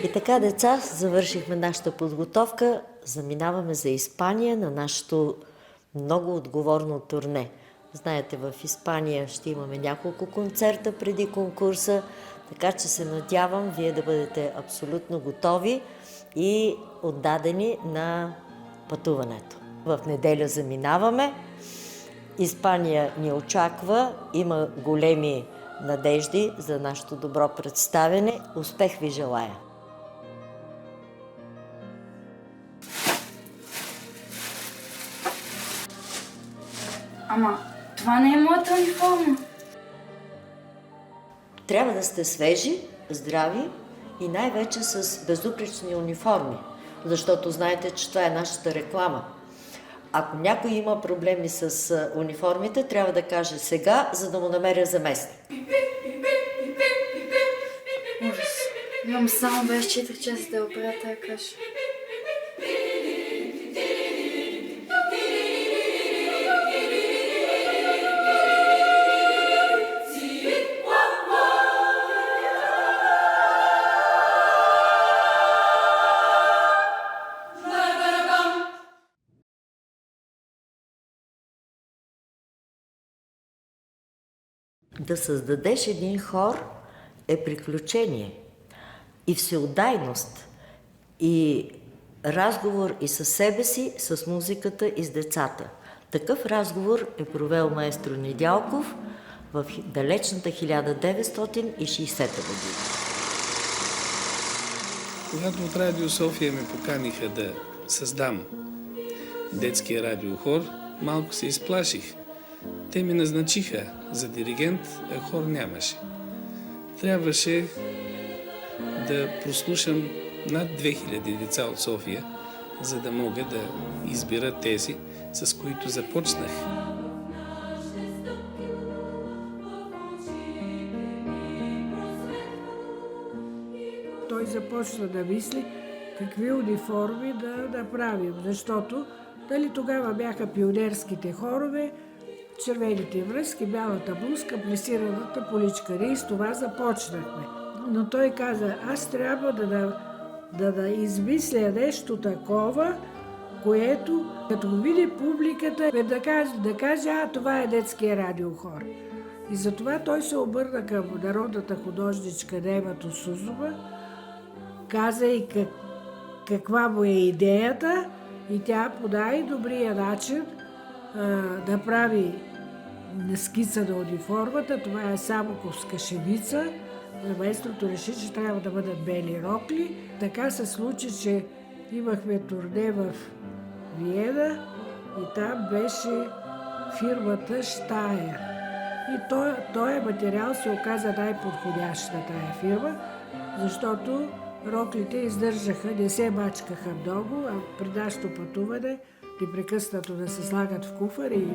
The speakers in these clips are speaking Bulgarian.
И така, деца, завършихме нашата подготовка. Заминаваме за Испания на нашето много отговорно турне. Знаете, в Испания ще имаме няколко концерта преди конкурса, така че се надявам вие да бъдете абсолютно готови и отдадени на пътуването. В неделя заминаваме. Испания ни очаква, има големи надежди за нашето добро представяне. Успех ви желая! Ама, това не е моята униформа. Трябва да сте свежи, здрави и най-вече с безупречни униформи, защото знаете, че това е нашата реклама. Ако някой има проблеми с униформите, трябва да каже сега, за да му намеря заместник. Ужас. Имам само без четах час да оправя тая каша. Да създадеш един хор е приключение и всеотдайност, и разговор и със себе си, с музиката и с децата. Такъв разговор е провел маестро Недялков в далечната 1960 година. Когато от Радио София ме поканиха да създам детския радиохор, малко се изплаших. Те ми назначиха за диригент, а хор нямаше. Трябваше да прослушам над 2000 деца от София, за да мога да избера тези, с които започнах. Той започна да мисли какви униформи да направим, защото дали тогава бяха пионерските хорове, червените връзки, бялата блузка, плесираната поличка. Ние с това започнахме. Но той каза, аз трябва да измисля нещо такова, което, като го види публиката, да каже, това е детския радиохор. И затова той се обърна към народната художничка Нева Тосузова, каза и каква му е идеята и тя по най-добрия начин да прави скица на униформата. Това е самоковска шевица. Маестрото реши, че трябва да бъдат бели рокли. Така се случи, че имахме турне в Виена и там беше фирмата Штайер. И този материал се оказа най-подходящ на тая фирма, защото роклите издържаха, не се мачкаха много, а при нашето пътуване непрекъснато да се слагат в куфар и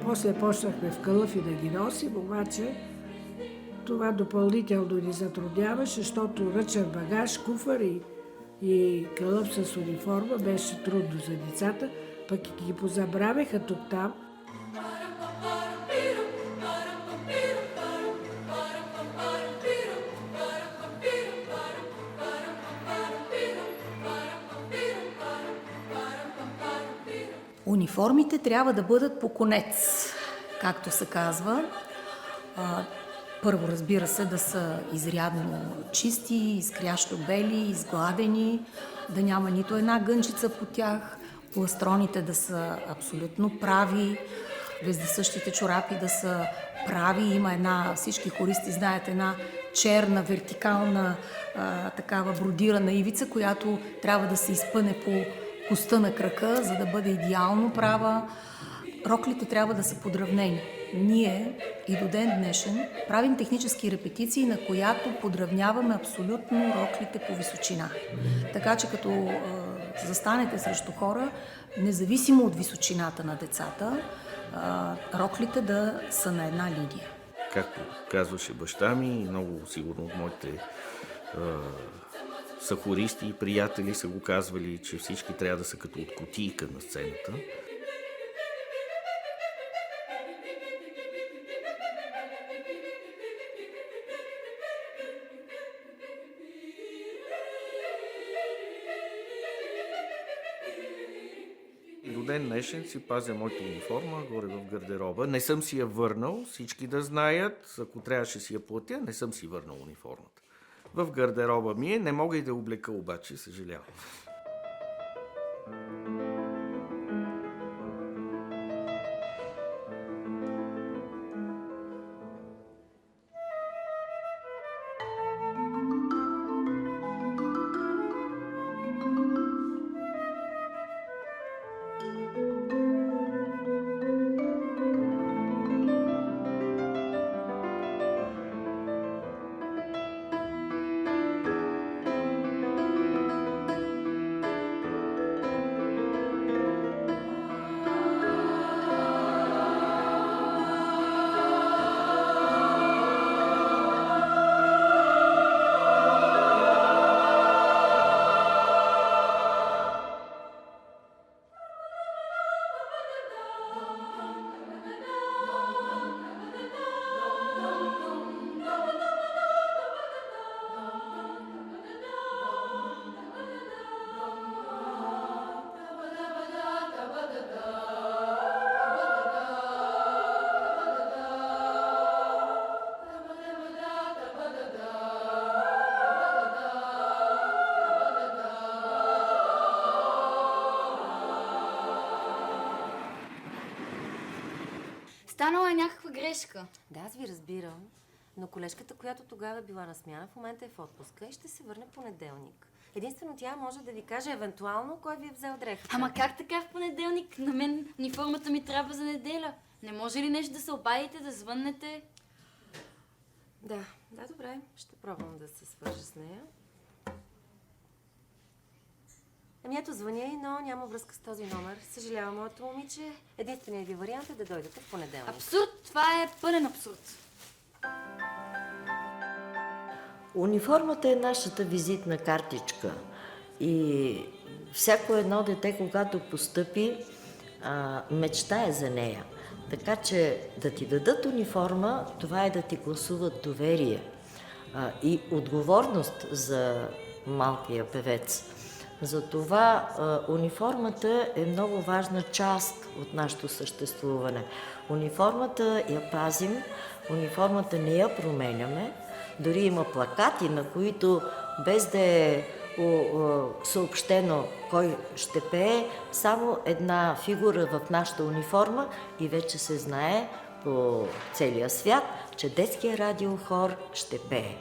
после почнахме в кълъф и да ги носим, обаче това допълнително ни затрудняваше, защото ръчен багаж, куфар и кълъф с униформа беше трудно за децата, пък и ги позабравяха тук-там. Униформите трябва да бъдат по конец, както се казва. Първо, разбира се, да са изрядно чисти, изкрящо бели, изгладени, да няма нито една гънчица по тях, пластроните да са абсолютно прави, вездесъщите чорапи да са прави. Има всички хористи знаят, една черна, вертикална, такава бродирана ивица, която трябва да се изпъне по коста на крака, за да бъде идеално права. Роклите трябва да са подравнени. Ние и до ден днешен правим технически репетиции, на която подравняваме абсолютно роклите по височина. Така че като застанете срещу хора, независимо от височината на децата, роклите да са на една линия. Както казваше баща ми, много сигурно от моите хористи и приятели са го казвали, че всички трябва да са като от кутийка на сцената. до ден днешен си пазя моята униформа горе в гардероба. Не съм си я върнал, всички да знаят. Ако трябваше си я платя, не съм си върнал униформата. В гардероба ми е, не мога и да облека обаче, съжалявам. Станала е някаква грешка. Да, аз ви разбирам, но колежката, която тогава е била на смяна, в момента е в отпуска и ще се върне понеделник. Единствено тя може да ви каже евентуално кой ви е взел дрехата. Ама как така в понеделник? На мен униформата ми трябва за неделя. Не може ли нещо да се обадите, да звъннете? Да, добре. Ще пробвам да се свържа с нея. Ами ето, звъня й, но няма връзка с този номер. Съжалявам, моето момиче. Единственият ви вариант е да дойдете в понеделник. Абсурд! Това е пълен абсурд. Униформата е нашата визитна картичка и всяко едно дете, когато постъпи, мечтае за нея. Така че да ти дадат униформа, това е да ти гласуват доверие и отговорност за малкия певец. Затова униформата е много важна част от нашето съществуване. Униформата я пазим, униформата не я променяме. Дори има плакати, на които без да е съобщено кой ще пее, само една фигура в нашата униформа и вече се знае по целия свят, че детския радиохор ще пее.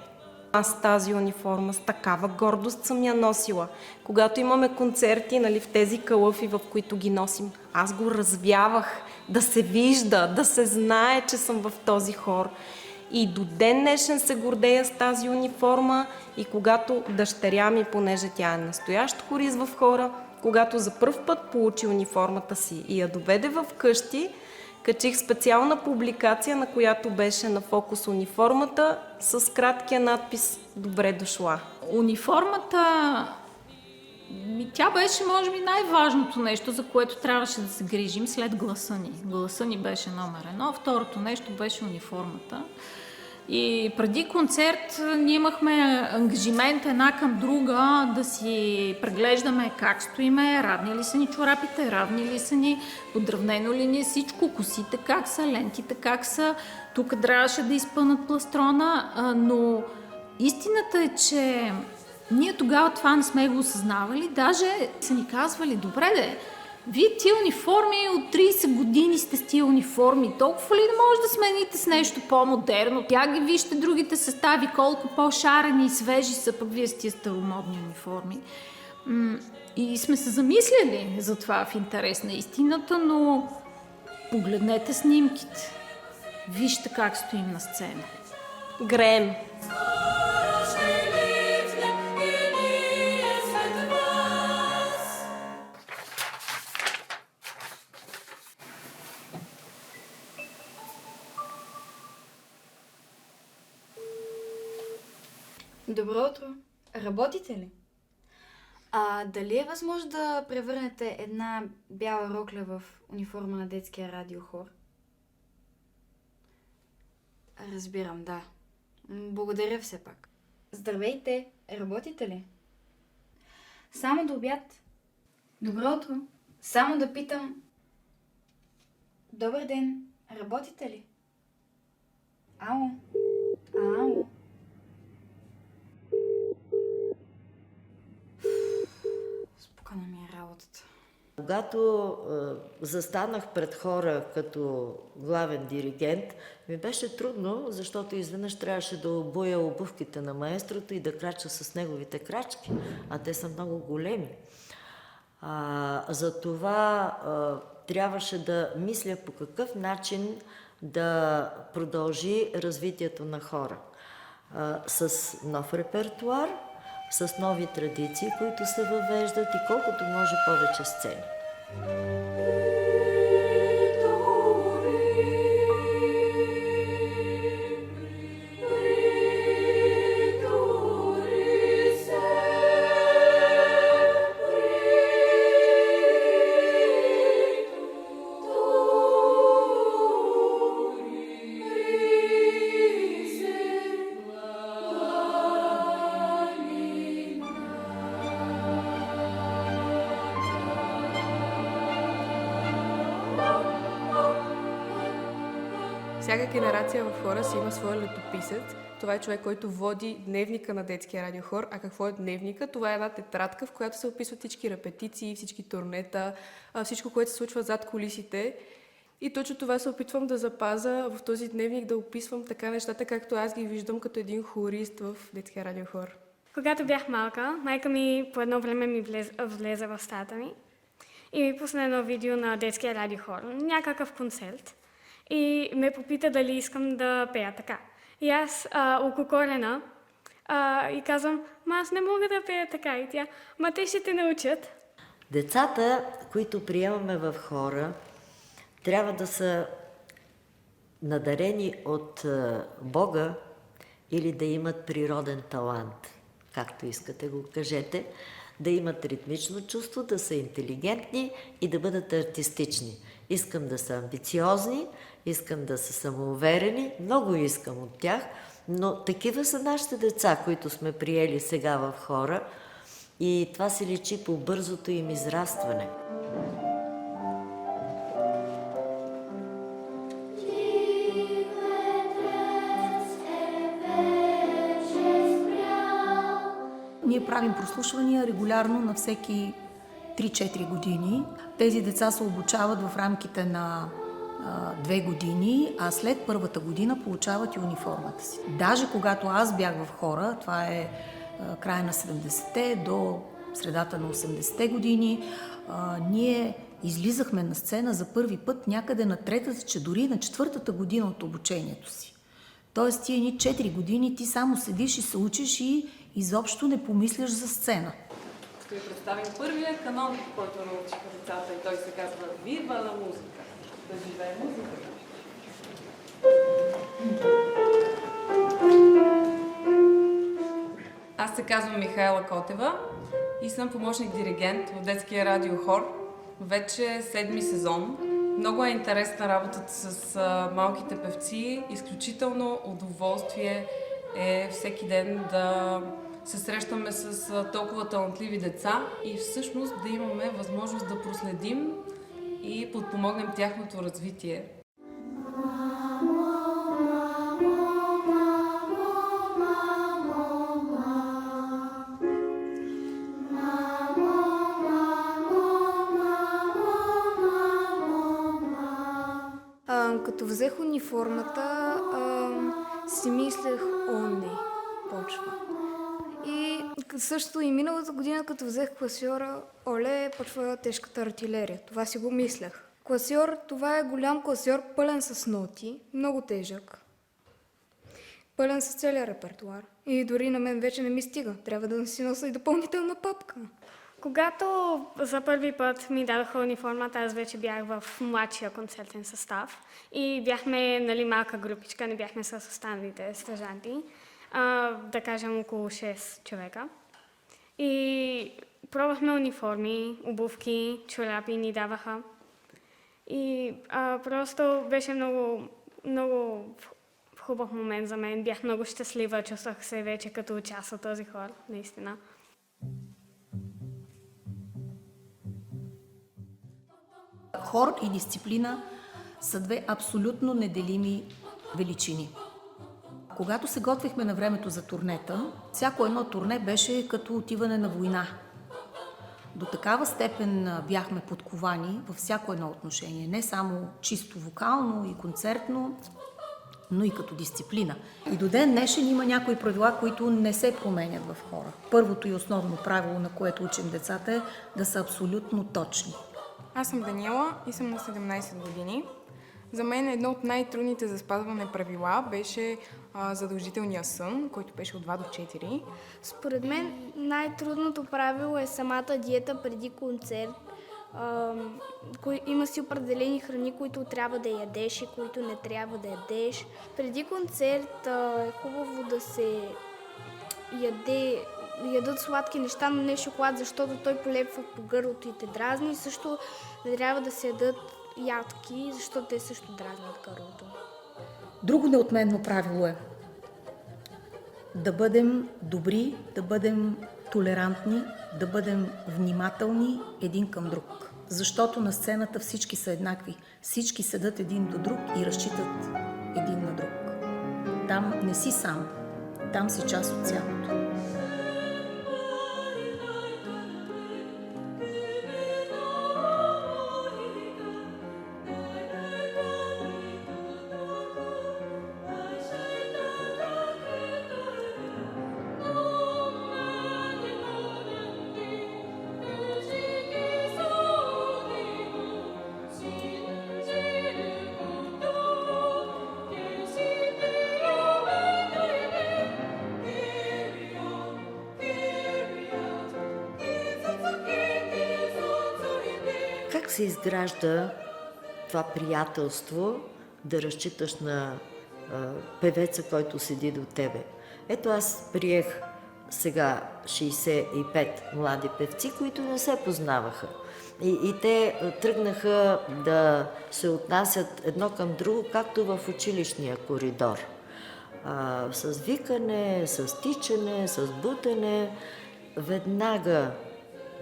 Аз тази униформа с такава гордост съм я носила. Когато имаме концерти, нали, в тези калъфи, в които ги носим, аз го развявах, да се вижда, да се знае, че съм в този хор. И до ден днешен се гордея с тази униформа и когато дъщеря ми, понеже тя е настоящ хорист в хора, когато за пръв път получи униформата си и я доведе в къщи, качих специална публикация, на която беше на фокус униформата с краткия надпис "Добре дошла". Униформата, тя беше, може би, най-важното нещо, за което трябваше да се грижим след гласа ни. Гласа ни беше номер 1, второто нещо беше униформата. И преди концерт ние имахме ангажимент една към друга да си преглеждаме как стоиме, равни ли са ни чорапите, равни ли са ни, подравнено ли ни е всичко, косите как са, лентите как са. Тук трябваше да изпълнат пластрона, но истината е, че ние тогава това не сме го осъзнавали. Даже са ни казвали: добре де, вие тия униформи от 30 години сте с тия униформи, толкова ли не може да смените с нещо по-модерно? Тя ги вижте другите състави, колко по-шарени и свежи са, пък вие с тия старомодни униформи. И сме се замисляли за това в интерес на истината, но погледнете снимките. Вижте как стоим на сцена. Греем. Добро утро. Работите ли? Дали е възможно да превърнете една бяла рокля в униформа на детския радиохор? Разбирам, да. Благодаря все пак. Здравейте, работите ли? Само до обяд. Добро утро. Само да питам... Добър ден, работите ли? Ало? Ало? Спокойна ми е работата. Когато застанах пред хора като главен диригент, ми беше трудно, защото изведнъж трябваше да обуя обувките на маестрото и да крача с неговите крачки, а те са много големи. Затова трябваше да мисля по какъв начин да продължи развитието на хора. С нов репертуар, с нови традиции, които се въвеждат и колкото може повече сцени. Всяка генерация в хора си има своя летописец. Това е човек, който води дневника на детския радиохор. А какво е дневника? Това е една тетрадка, в която се описват всички репетиции, всички турнета, всичко, което се случва зад кулисите. И точно това се опитвам да запазя в този дневник, да описвам така нещата, както аз ги виждам като един хорист в детския радиохор. Когато бях малка, майка ми по едно време ми влезе в стаята ми и ми пусна едно видео на детския радиохор, някакъв концерт. И ме попита дали искам да пея така. И аз окукорена и казвам, аз не мога да пея така. И тя, те ще те научат. Децата, които приемаме в хора, трябва да са надарени от Бога или да имат природен талант, както искате го кажете, да имат ритмично чувство, да са интелигентни и да бъдат артистични. Искам да са амбициозни, искам да са самоуверени, много искам от тях, но такива са нашите деца, които сме приели сега в хора и това се личи по бързото им израстване. Ние правим прослушвания регулярно на всеки 3-4 години. Тези деца се обучават в рамките на 2 години, а след първата година получават и униформата си. Даже когато аз бях в хора, това е края на 70-те до средата на 80-те години, ние излизахме на сцена за първи път някъде на 3-та, че дори на 4-та година от обучението си. Тоест тия ни 4 години ти само седиш и се учиш и изобщо не помисляш за сцена. Ще ви представим първия канон, който научиха децата и той се казва Вива на музика. Да живее музиката. Аз се казвам Михаела Котева и съм помощник-диригент в детския радиохор. Вече 7-ми сезон. Много е интересна работата с малките певци. Изключително удоволствие е всеки ден да се срещаме с толкова талантливи деца и всъщност да имаме възможност да проследим и подпомогнем тяхното развитие. Като взех униформата, си мислех, не, почва. И също и миналата година, като взех класьора, почва тежката артилерия. Това си го мислех. Класьор, това е голям класьор, пълен с ноти, много тежък. Пълен с целия репертуар. И дори на мен вече не ми стига. Трябва да си нося и допълнителна папка. Когато за първи път ми дадоха униформата, аз вече бях в младшия концертен състав и бяхме малка групичка, не бяхме с останалите стажанти, да кажем около 6 човека. И пробвахме униформи, обувки, чорапи ни даваха. И просто беше много хубав момент за мен. Бях много щастлива, чувствах се вече като част от този хор, наистина. Хор и дисциплина са две абсолютно неделими величини. Когато се готвихме на времето за турнета, всяко едно турне беше като отиване на война. До такава степен бяхме подковани във всяко едно отношение, не само чисто вокално и концертно, но и като дисциплина. И до ден днешен има някои правила, които не се променят в хора. Първото и основно правило, на което учим децата, е да са абсолютно точни. Аз съм Даниела и съм на 17 години. За мен едно от най-трудните за спазване правила беше задължителния сън, който беше от 2 до 4. Според мен най-трудното правило е самата диета преди концерт. Има си определени храни, които трябва да ядеш и които не трябва да ядеш. Преди концерт е хубаво да се ядат сладки неща, но не шоколад, защото той полепва по гърлото и те дразни. Също не трябва да се ядат ядки, защото те също дразнят гърлото. Друго неотменно правило е да бъдем добри, да бъдем толерантни, да бъдем внимателни един към друг. Защото на сцената всички са еднакви. Всички седат един до друг и разчитат един на друг. Там не си сам, там си част от цялото. Как се изгражда това приятелство, да разчиташ на певеца, който седи до тебе? Ето аз приех сега 65 млади певци, които не се познаваха. И те тръгнаха да се отнасят едно към друго, както в училищния коридор. С викане, с тичане, с бутане. Веднага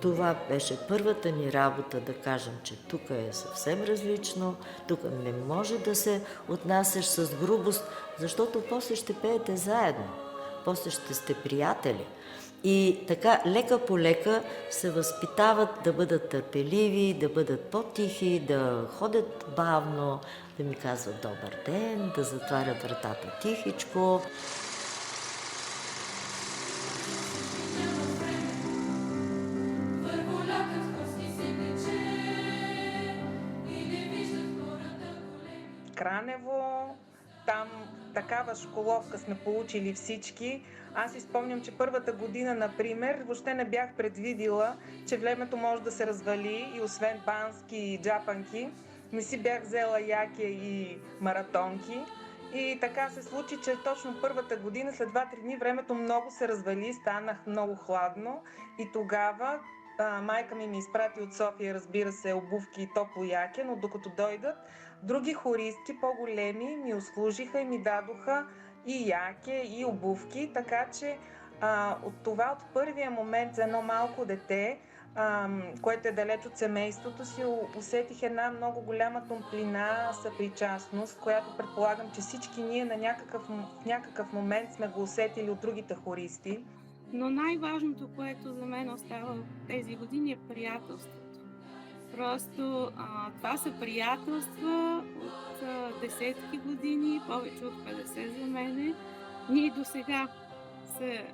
това беше първата ни работа, да кажем, че тук е съвсем различно, тук не може да се отнасяш с грубост, защото после ще пеете заедно, после ще сте приятели. И така, лека по лека се възпитават да бъдат търпеливи, да бъдат по-тихи, да ходят бавно, да ми казват добър ден, да затварят вратата тихичко. Кранево, там такава школовка сме получили всички. Аз си спомням, че първата година, например, въобще не бях предвидила, че времето може да се развали и освен бански и джапанки, не си бях взела яке и маратонки. И така се случи, че точно първата година, след 2-3 дни, времето много се развали, станах много хладно и тогава майка ми изпрати от София, разбира се, обувки и топло яке, но докато дойдат, други хористки, по-големи, ми услужиха и ми дадоха и яке, и обувки, така че от първия момент за едно малко дете, което е далеч от семейството си, усетих една много голяма томплина, съпричастност, която предполагам, че всички ние в някакъв момент сме го усетили от другите хористи. Но най-важното, което за мен остава тези години, е приятелството. Просто това са приятелства от десетки години, повече от 50 за мене. Ние до сега се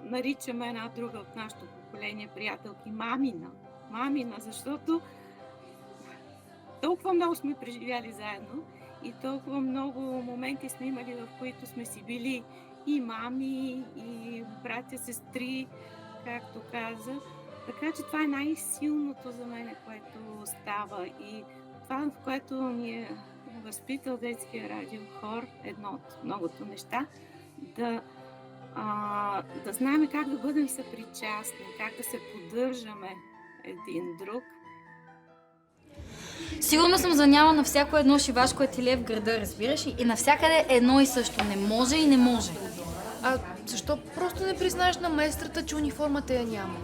наричаме една друга от нашето поколение приятелки мамина, защото толкова много сме преживяли заедно и толкова много моменти сме имали, в които сме си били и мами, и братя, сестри, както каза. Така че това е най-силното за мен, което става и това, в което ни е възпитал детския радиохор, едно от многото неща, да знаем как да бъдем съпричастни, как да се поддържаме един друг. Сигурно съм заняла на всяко едно шивашко ателие в града, разбираш? И навсякъде едно и също. Не може и не може. А защо просто не признаеш на майстрата, че униформата я няма?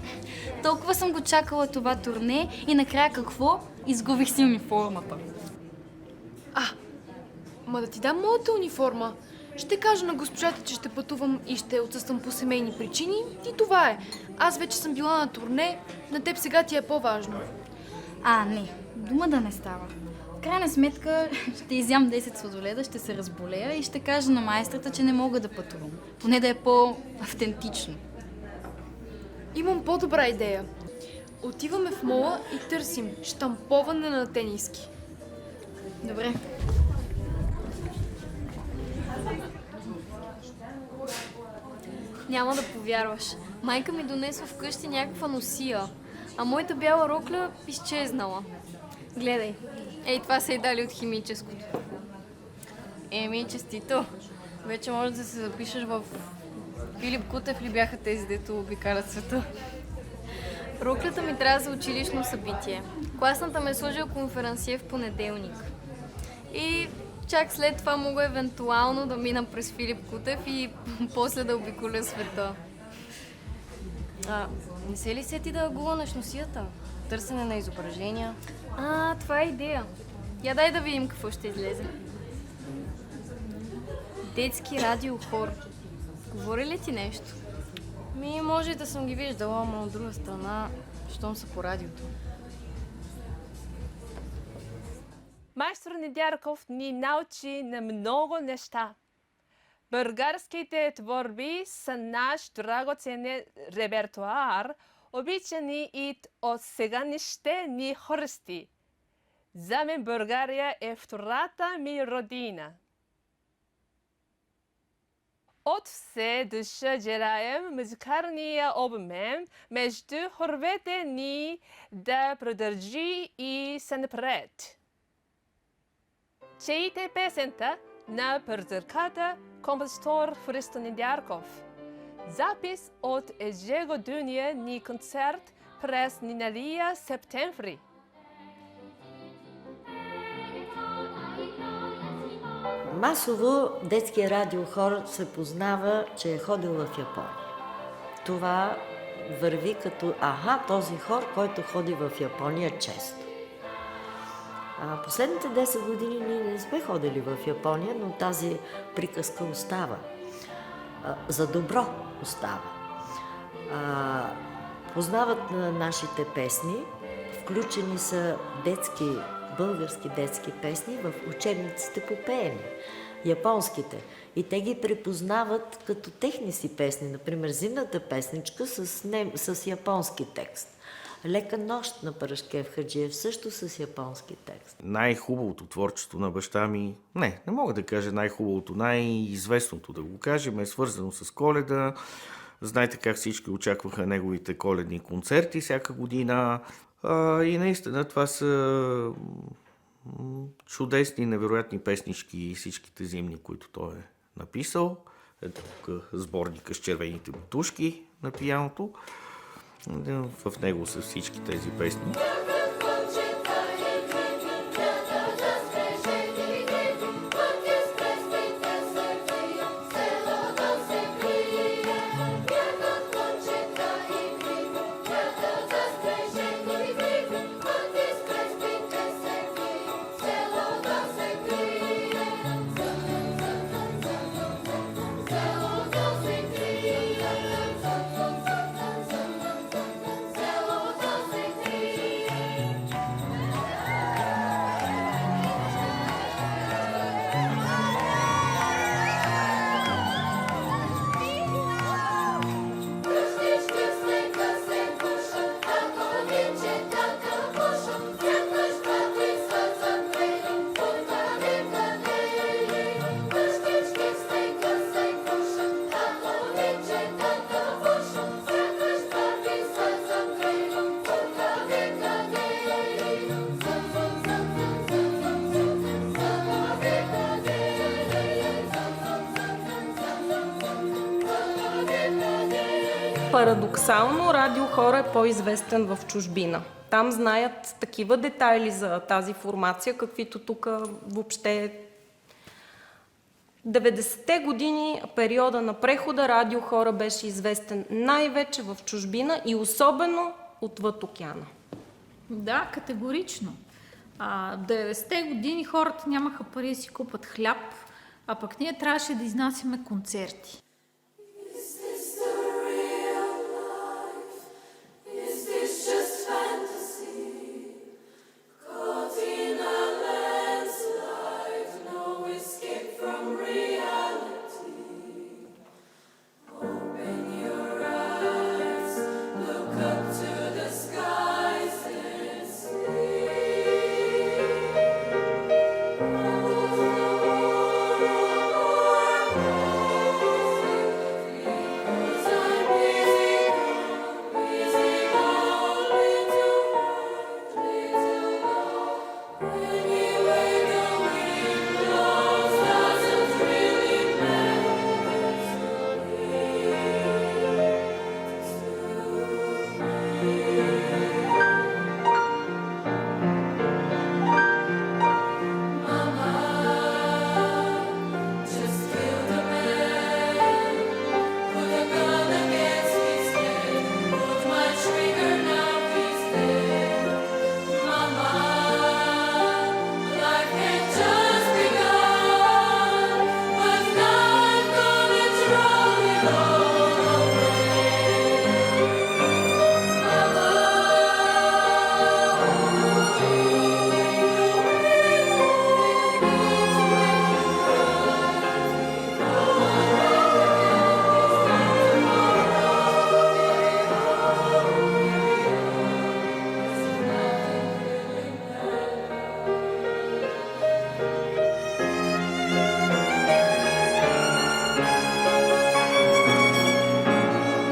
Толкова съм го чакала това турне и накрая какво? Изгубих си униформата. Ма да ти дам моята униформа. Ще кажа на госпожата, че ще пътувам и ще отсъствам по семейни причини и това е. Аз вече съм била на турне, на теб сега ти е по-важно. Не, дума да не става. В крайна сметка ще изям 10 сладоледа, ще се разболея и ще кажа на майстрата, че не мога да пътувам. Поне да е по-автентично. Имам по-добра идея. Отиваме в мола и търсим щамповане на тениски. Добре. Няма да повярваш. Майка ми донесла вкъщи някаква носия, а моята бяла рокля изчезнала. Гледай. Ей, това са и дали от химическото. Честито. Вече може да се запишеш в Филип Кутев ли бяха тези, дето обикарат света? Роклята ми трябва за училищно събитие. Класната ме е сложила конферансие в понеделник. И чак след това мога евентуално да мина през Филип Кутев и после да обиколя света. Не се ли сети да гулнеш носията? Търсене на изображения. Това е идея. Я дай да видим какво ще излезе. Детски радиохор. Говори ли ти нещо? Може да съм ги виждала, но от друга страна, щом са по радиото. Майстор Недярков ни научи на много неща. Българските творби са наш драгоценен репертуар, обичани и от сегашните ни хористи. За мен България е втората ми родина. От все душа желаем музикалния обмен между хоровете ни да продължи и се напред. Чейте песента на бързърката композитор Христо Недярков. Запис от ежегодния ни концерт през миналия септември. Масово детския радиохор се познава, че е ходил в Япония. Това върви като този хор, който ходи в Япония често. Последните 10 години ние не сме ходили в Япония, но тази приказка остава. За добро остава. Познават на нашите песни, включени са български детски песни в учебниците по пеене, японските. И те ги препознават като техни си песни. Например, Зимната песничка с японски текст. Лека нощ на Парашкев Хаджиев също с японски текст. Най-хубавото творчество на баща ми, не мога да кажа най-хубавото, най-известното да го кажем, е свързано с Коледа. Знаете как всички очакваха неговите коледни концерти всяка година. И наистина това са чудесни, невероятни песнички и всичките зимни, които той е написал. Ето тук сборника с червените бутушки на пияното. В него са всички тези песни. Парадоксално радиохор е по-известен в чужбина. Там знаят такива детайли за тази формация, каквито тук въобще 90-те години, периода на прехода, радиохора беше известен най-вече в чужбина и особено отвъд океана. Да, категорично. В 90-те години хората нямаха пари да си купат хляб, а пък ние трябваше да изнасяме концерти.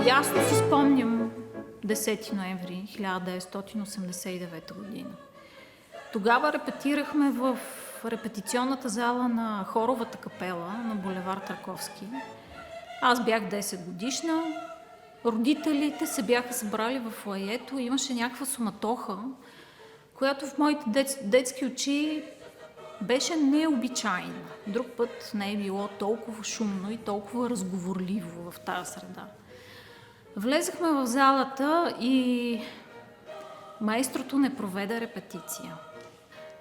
Ясно си спомням 10 ноември 1989 година. Тогава репетирахме в репетиционната зала на хоровата капела на булевард Траковски. Аз бях 10 годишна, родителите се бяха събрали в фоайето, имаше някаква суматоха, която в моите детски очи беше необичайна. Друг път не е било толкова шумно и толкова разговорливо в тази среда. Влезахме в залата и маестрото не проведе репетиция.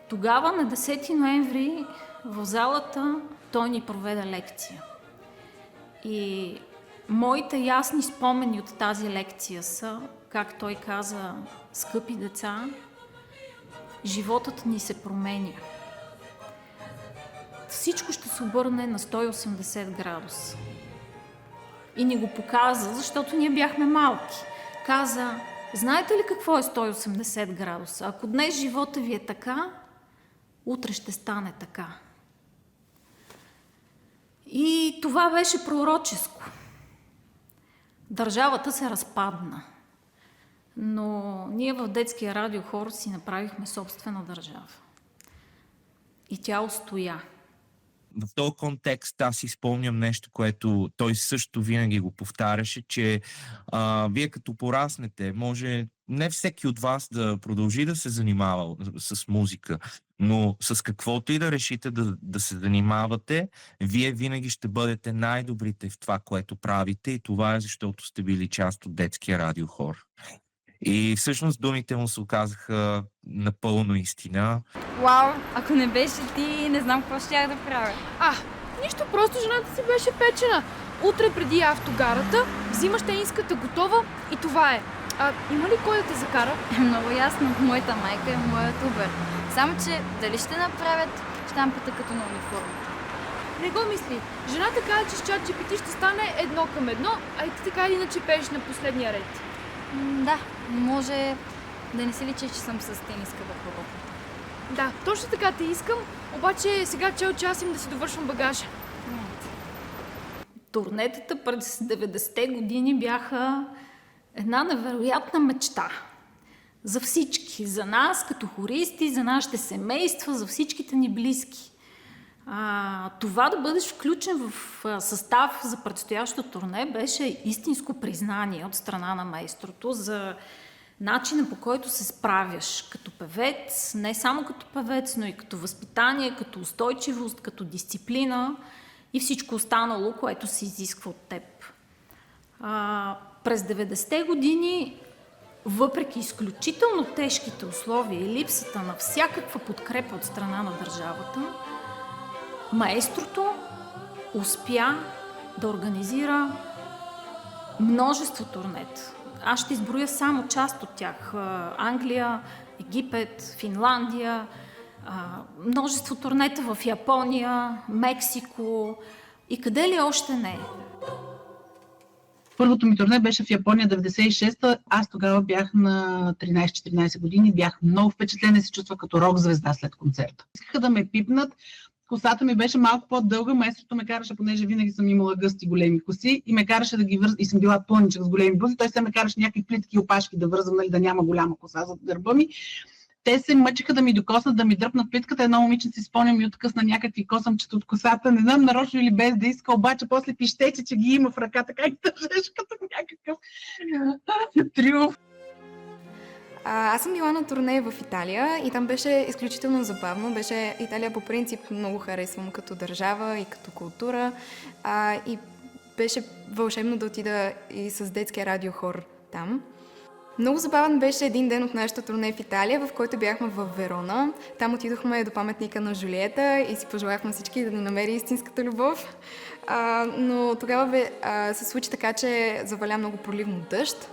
Тогава на 10 ноември в залата той ни проведе лекция. И моите ясни спомени от тази лекция са, как той каза: скъпи деца, животът ни се променя. Всичко ще се обърне на 180 градуса. И ни го показа, защото ние бяхме малки. Каза: знаете ли какво е 180 градуса? Ако днес живота ви е така, утре ще стане така. И това беше пророческо. Държавата се разпадна. Но ние в детския радиохор си направихме собствена държава. И тя устоя. В този контекст аз си спомням нещо, което той също винаги го повтаряше, че вие като пораснете, може не всеки от вас да продължи да се занимава с музика, но с каквото и да решите да се занимавате, вие винаги ще бъдете най-добрите в това, което правите, и това е защото сте били част от детския радиохор. И всъщност думите му се оказаха напълно истина. Вау, ако не беше ти, не знам какво щях да правя. Нищо, просто жената си беше печена. Утре преди автогарата взимаш тениската готова и това е. Има ли кой да те закара? Много ясно, моята майка е моят Убер. Само че дали ще направят щампата като на униформата? Не го мисли. Жената каза, че с ChatGPT ще стане 1:1, а и ти така или иначе пееш на последния ред. Да, може да не се личи, че съм с тениска върху ръка. Да, точно така те искам, обаче сега чел час им да си довършвам багажа. Турнетата през 90-те години бяха една невероятна мечта. За всички, за нас като хористи, за нашите семейства, за всичките ни близки. Това да бъдеш включен в състав за предстоящото турне беше истинско признание от страна на маестрото за начина, по който се справяш като певец, не само като певец, но и като възпитание, като устойчивост, като дисциплина и всичко останало, което се изисква от теб. През 90-те години въпреки изключително тежките условия и липсата на всякаква подкрепа от страна на държавата, маестрото успя да организира множество турнета. Аз ще изброя само част от тях. Англия, Египет, Финландия, множество турнета в Япония, Мексико и къде ли още не. Първото ми турне беше в Япония 96-та. Аз тогава бях на 13-14 години. Бях много впечатлена и се чувства като рок звезда след концерта. Искаха да ме пипнат. Косата ми беше малко по-дълга. Маестрото ме караше, понеже винаги съм имала гъсти големи коси и ме караше да ги върза. И съм била пълничък с големи бузи. Той се ме караше някакви плитки и опашки да вързвам, нали, да няма голяма коса зад гърба ми. Те се мъчиха да ми докоснат, да ми дръпнат плитката. Едно момиче си спомням и откъсна някакви косъмчета от косата. Не знам нарочно или без да иска, обаче после пищече, че ги има в ръката. Как държеш като някакъв триумф. Аз съм била на турне в Италия и там беше изключително забавно. Италия по принцип много харесвам като държава и като култура. И беше вълшебно да отида и с детския радиохор там. Много забавен беше един ден от нашето турне в Италия, в който бяхме в Верона. Там отидохме до паметника на Жулиета и си пожелахме всички да ни намери истинската любов. Но тогава се случи така, че заваля много проливно дъжд.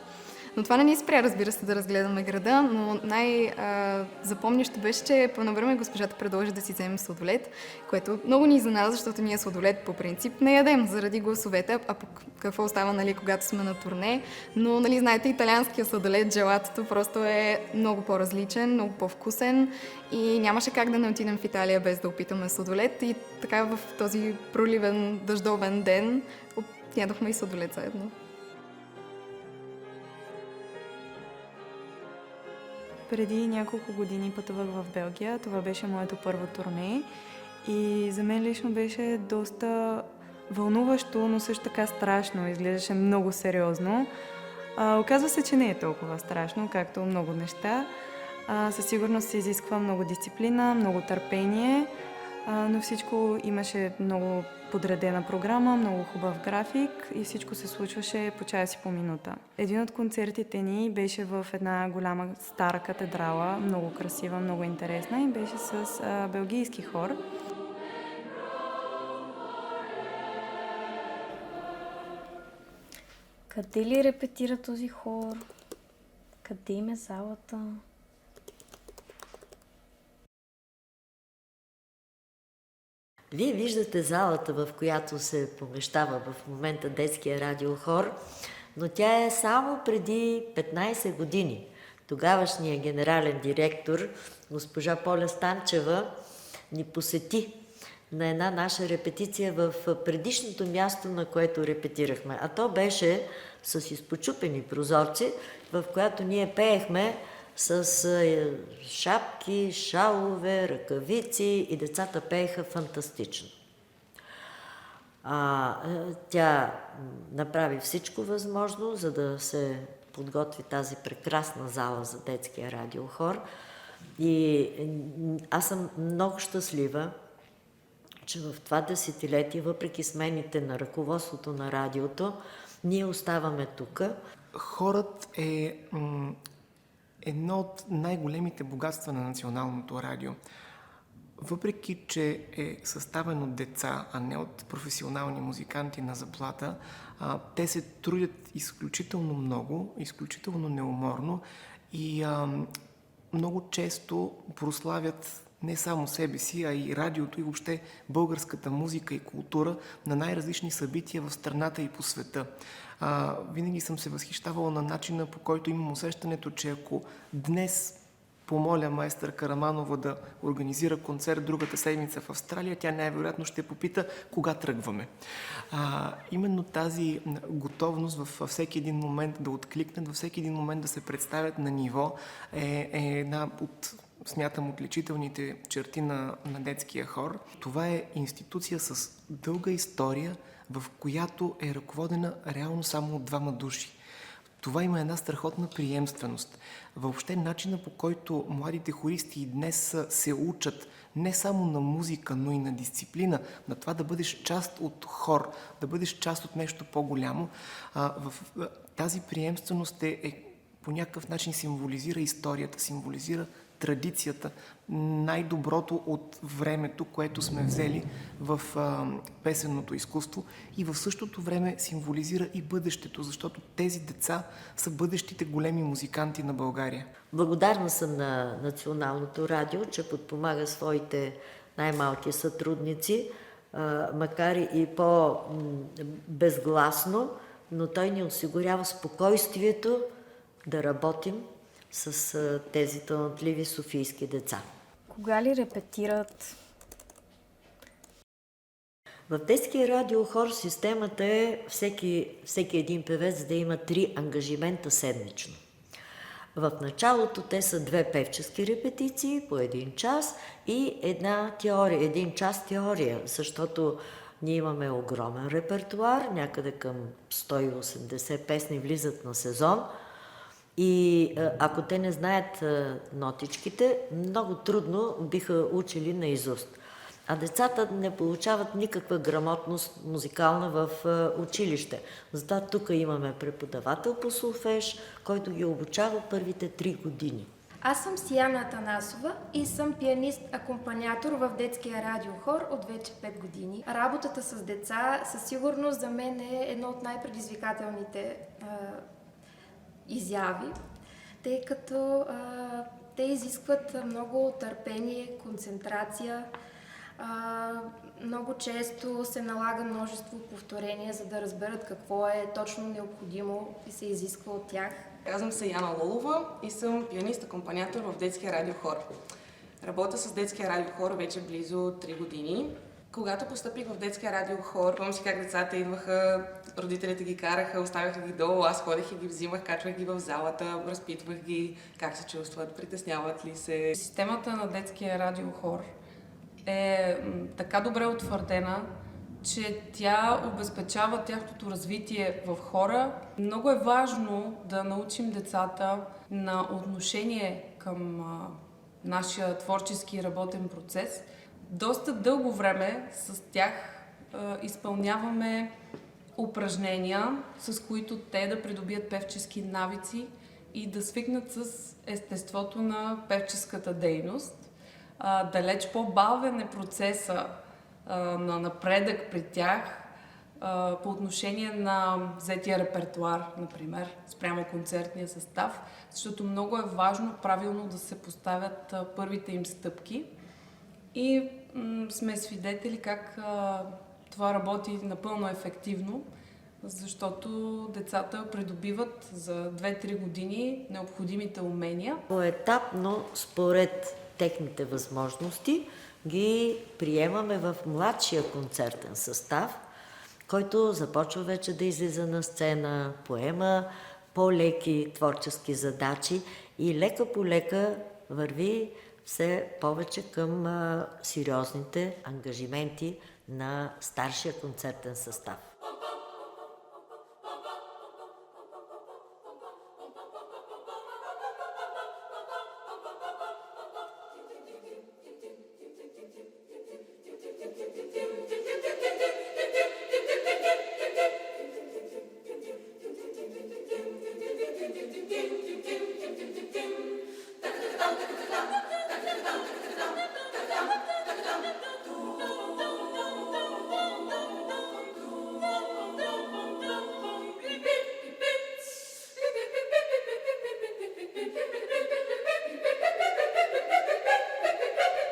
Но това не ни спря, разбира се, да разгледаме града, но най-запомнящо беше, че по едно време госпожата предложи да си вземем сладолед, което много ни изненада, защото ние сладолед по принцип не ядем заради гласовете, а пък какво става, нали, когато сме на турне. Но, нали, знаете, италианския сладолед, джелатото просто е много по-различен, много по-вкусен и нямаше как да не отидем в Италия без да опитаме сладолед. И така в този проливен, дъждовен ден ядохме и сладолед заедно. Преди няколко години пътувах в Белгия. Това беше моето първо турне и за мен лично беше доста вълнуващо, но също така страшно. Изглеждаше много сериозно. Оказва се, че не е толкова страшно, както много неща. Със сигурност се изисква много дисциплина, много търпение, но всичко имаше много подредена програма, много хубав график и всичко се случваше по час и по минута. Един от концертите ни беше в една голяма стара катедрала, много красива, много интересна и беше с белгийски хор. Къде ли репетира този хор? Къде им е залата? Вие виждате залата, в която се помещава в момента детския радиохор, но тя е само преди 15 години. Тогавашният генерален директор, госпожа Поля Станчева, ни посети на една наша репетиция в предишното място, на което репетирахме. А то беше с изпочупени прозорци, в която ние пеехме с шапки, шалове, ръкавици и децата пееха фантастично. Тя направи всичко възможно, за да се подготви тази прекрасна зала за детския радиохор. И аз съм много щастлива, че в това десетилетие, въпреки смените на ръководството на радиото, ние оставаме тук. Хорът е едно от най-големите богатства на националното радио. Въпреки, че е съставен от деца, а не от професионални музиканти на заплата, те се трудят изключително много, изключително неуморно и много често прославят не само себе си, а и радиото и въобще българската музика и култура на най-различни събития в страната и по света. Винаги съм се възхищавала на начина, по който имам усещането, че ако днес помоля майстър Караманова да организира концерт другата седмица в Австралия, тя най-вероятно ще попита кога тръгваме. Именно тази готовност във всеки един момент да откликнат, във всеки един момент да се представят на ниво е една от, смятам, отличителните черти на детския хор. Това е институция с дълга история, в която е ръководена реално само от двама души. Това има една страхотна приемственост. Въобще начина, по който младите хористи и днес се учат не само на музика, но и на дисциплина, на това да бъдеш част от хор, да бъдеш част от нещо по-голямо, тази приемственост е по някакъв начин символизира историята, символизира традицията, най-доброто от времето, което сме взели в песенното изкуство и в същото време символизира и бъдещето, защото тези деца са бъдещите големи музиканти на България. Благодарна съм на Националното радио, че подпомага своите най-малки сътрудници, макар и по-безгласно, но той ни осигурява спокойствието да работим с тези талантливи софийски деца. Кога ли репетират? В детския радиохор системата е всеки един певец да има 3 ангажимента седмично. В началото те са 2 певчески репетиции по 1 час и една теория, 1 час теория, защото ние имаме огромен репертуар, някъде към 180 песни влизат на сезон и ако те не знаят нотичките, много трудно биха учили наизуст. А децата не получават никаква грамотност музикална в училище. Затова тук имаме преподавател по солфеж, който ги обучава първите 3 години. Аз съм Сияна Атанасова и съм пианист-акомпаниатор в детския радиохор от вече 5 години. Работата с деца със сигурност за мен е едно от най-предизвикателните изяви, тъй като те изискват много търпение, концентрация. Много често се налага множество повторения, за да разберат какво е точно необходимо и се изисква от тях. Казвам се Яна Лолова и съм пианист-акомпаниатор в детския радиохор. Работя с детския радиохор вече близо 3 години. Когато постъпих в детския радиохор, помня си как децата идваха, родителите ги караха, оставяха ги долу, аз ходех и ги взимах, качвах ги в залата, разпитвах ги как се чувстват, притесняват ли се. Системата на детския радиохор е така добре утвърдена, че тя обезпечава тяхното развитие в хора. Много е важно да научим децата на отношение към нашия творчески работен процес. Доста дълго време с тях изпълняваме упражнения, с които те да придобият певчески навици и да свикнат с естеството на певческата дейност. Далеч по-бавен е процеса на напредък при тях по отношение на взетия репертуар, например, спрямо концертния състав, защото много е важно правилно да се поставят първите им стъпки и сме свидетели как това работи напълно ефективно, защото децата придобиват за 2-3 години необходимите умения. Поетапно, според техните възможности, ги приемаме в младшия концертен състав, който започва вече да излиза на сцена, поема по-леки творчески задачи и лека по лека върви все повече към сериозните ангажименти на старшия концертен състав.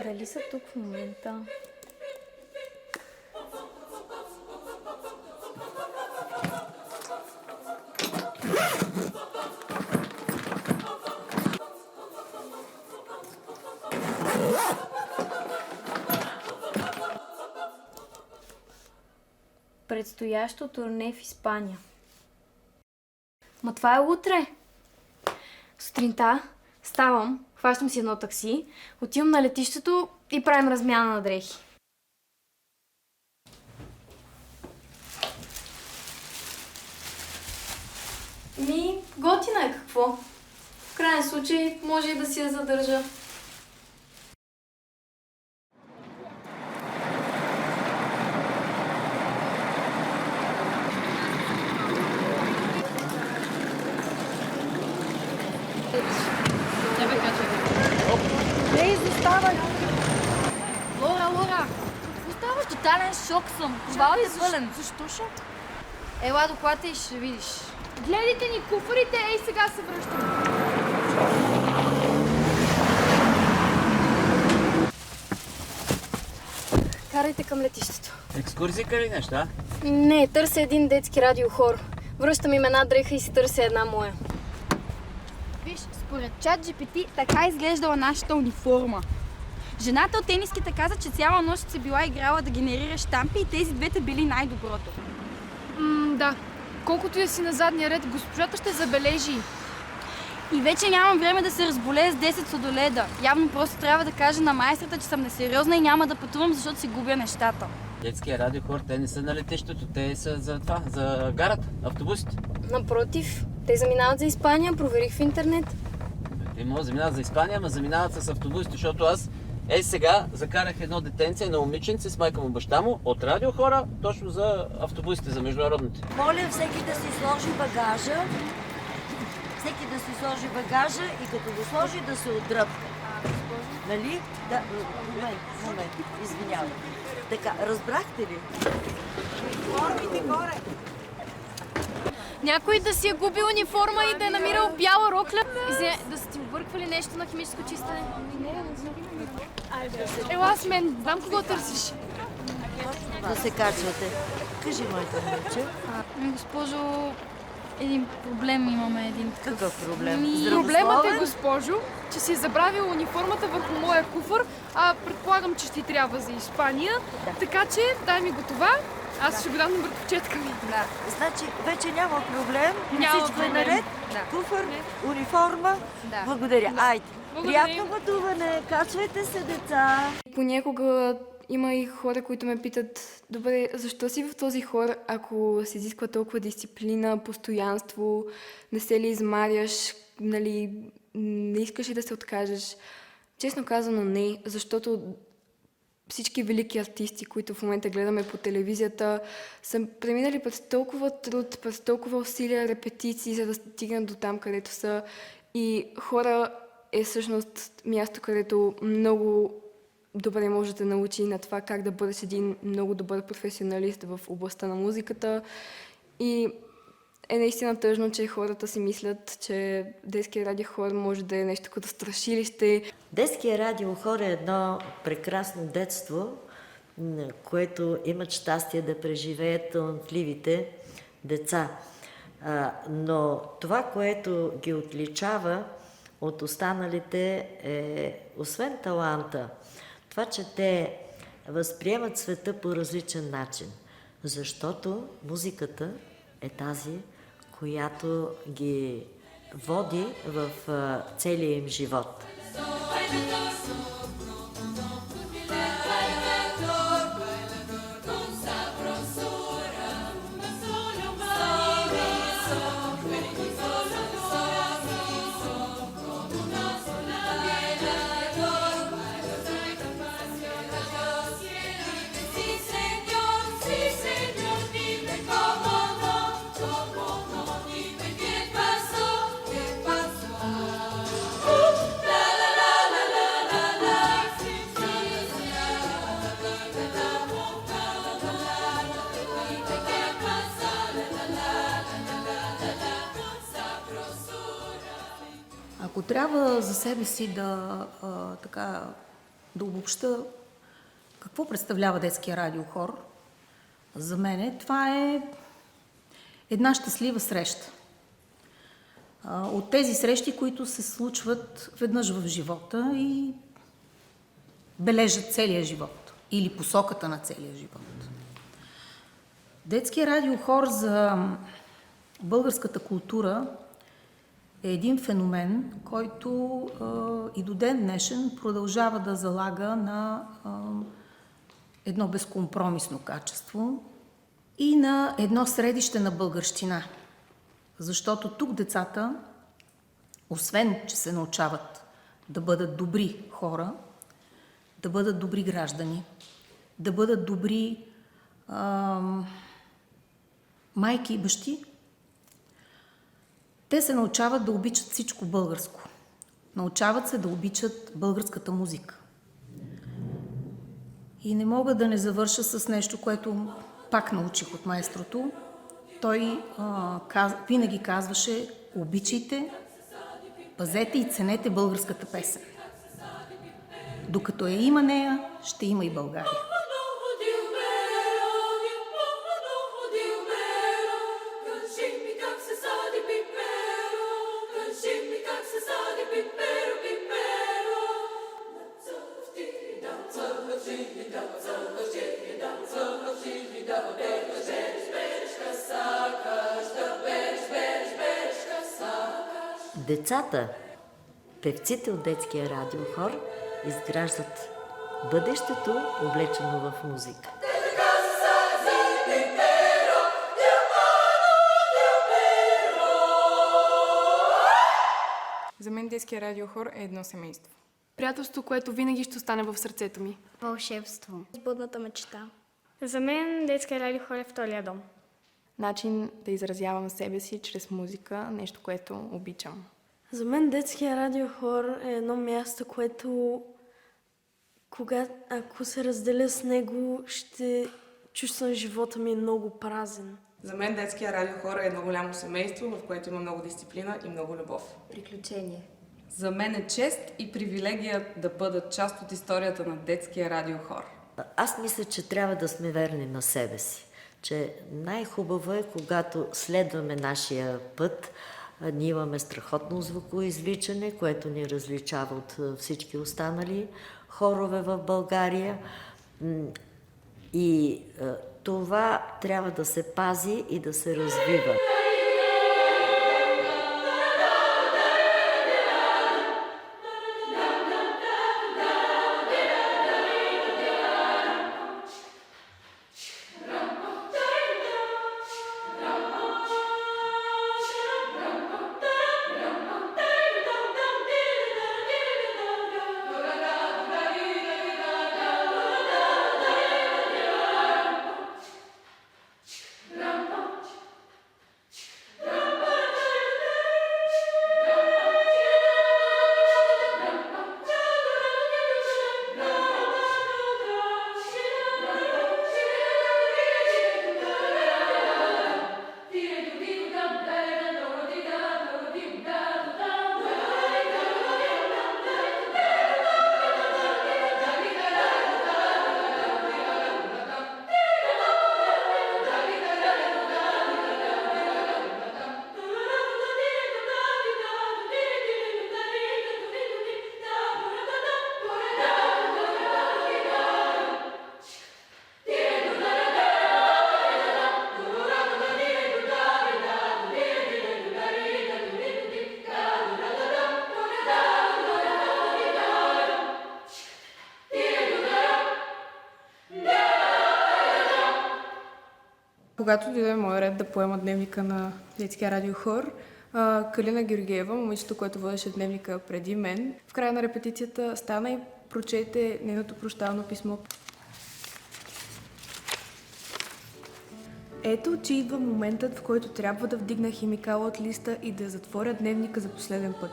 Дали са тук в момента? Предстоящо турне в Испания. Ма това е утре. Сутринта ставам, хващам си едно такси, отивам на летището и правим размяна на дрехи. Готина е какво. В крайен случай може и да си я задържа. тотален шок съм. Провалът е пълен. Защо шок? Ела до колата и ще видиш. Гледайте ни куфарите, ей сега се връщаме. Карайте към летището. Екскурзика ли нещо, а? Не, търся един детски радиохор. Връщам им една дреха и си търся една моя. Виж, според ChatGPT така изглеждала нашата униформа. Жената от тениските каза, че цяла нощ се била играла да генерира щампи и тези двете били най-доброто. Да. Колкото и да си на задния ред, госпожата ще забележи. И вече нямам време да се разболея с 10 сладоледа. Явно просто трябва да кажа на майстрата, че съм несериозна и няма да пътувам, защото си губя нещата. Детския радиохор, те не са на летището, те са за това, за гарата, автобусите. Напротив, те заминават за Испания, проверих в интернет. Те могат да заминават за Испания, ама заминават с автобусите, защото аз сега закарах едно детенце на момиченце с майка му баща му от радиохора, точно за автобусите, за международните. Моля всеки да си сложи багажа. Всеки да си сложи багажа и като го сложи да се отдръпне. Нали? Да, момент, извинявай. Така, разбрахте ли? Формите горе! Някой да си е губил униформа и да е намирал бяла рокля. Да са ти обърквали нещо на химическо чистене. Ела с мен, знам кого търсиш. Да се качвате. Кажи, моята момиче. Госпожо, един проблем имаме, един такъв. Какъв проблем? Проблемът е, госпожо, че си е забравила униформата върху моя куфър, а предполагам, че ще ти трябва за Испания. Да. Така че, дай ми го това, аз ще го дам на братовчетка ми. Да. Значи, вече няма проблем, Няма всичко е проблем. наред. Да. Куфър, униформа. Да. Благодаря. Да. Айде. Благодаря. Приятно пътуване. Качвайте се, деца. Понякога има и хора, които ме питат, добре, защо си в този хор, ако се изисква толкова дисциплина, постоянство, не се ли измаряш, нали, не искаш ли да се откажеш? Честно казано не, защото всички велики артисти, които в момента гледаме по телевизията, са преминали през толкова труд, през толкова усилия, репетиции, за да стигнат до там, където са. И хора е всъщност място, където много добре може да научи на това как да бъдеш един много добър професионалист в областта на музиката. И е наистина тъжно, че хората си мислят, че детския радиохор може да е нещо като страшилище. Детския радиохор е едно прекрасно детство, което имат щастие да преживеят талантливите деца. Но това, което ги отличава от останалите е, освен таланта, това, че те възприемат света по различен начин. Защото музиката е тази, която ги води в целия им живот. Ако трябва за себе си да обобща какво представлява детския радиохор, за мен това е една щастлива среща. От тези срещи, които се случват веднъж в живота и бележат целия живот или посоката на целия живот. Детския радиохор за българската култура е един феномен, който и до ден днешен продължава да залага на едно безкомпромисно качество и на едно средище на българщина. Защото тук децата, освен че се научават да бъдат добри хора, да бъдат добри граждани, да бъдат добри майки и бащи, те се научават да обичат всичко българско. Научават се да обичат българската музика. И не мога да не завърша с нещо, което пак научих от маестрото. Той винаги казваше: обичайте, пазете и ценете българската песен. Докато я има нея, ще има и България. Децата, певците от детския радиохор, изграждат бъдещето, облечено в музика. За мен детския радиохор е едно семейство. Приятелство, което винаги ще остане в сърцето ми. Вълшебство. Сбъдната мечта. За мен детския радиохор е втория дом. Начин да изразявам себе си чрез музика, нещо, което обичам. За мен детския радиохор е едно място, което ако се разделя с него, ще чувствам живота ми много празен. За мен детския радиохор е едно голямо семейство, в което има много дисциплина и много любов. Приключение. За мен е чест и привилегия да бъда част от историята на детския радиохор. Аз мисля, че трябва да сме верни на себе си. Че най-хубаво е, когато следваме нашия път. Ние имаме страхотно звукоизвличане, което ни различава от всички останали хорове в България. И това трябва да се пази и да се развива. Когато дойде моя ред да поема дневника на детския радиохор, Калина Георгиева, момичето, което водеше дневника преди мен, в края на репетицията стана и прочете нейното прощално писмо. Ето, че идва моментът, в който трябва да вдигна химикала от листа и да затворя дневника за последен път.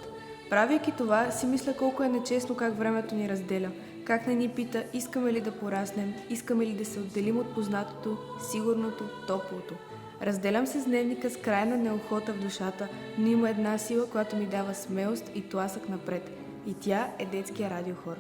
Правейки това, си мисля колко е нечестно как времето ни разделя. Как не ни пита, искаме ли да пораснем, искаме ли да се отделим от познатото, сигурното, топлото. Разделям се с дневника с крайна неохота в душата, но има една сила, която ми дава смелост и тласък напред. И тя е детския радиохор.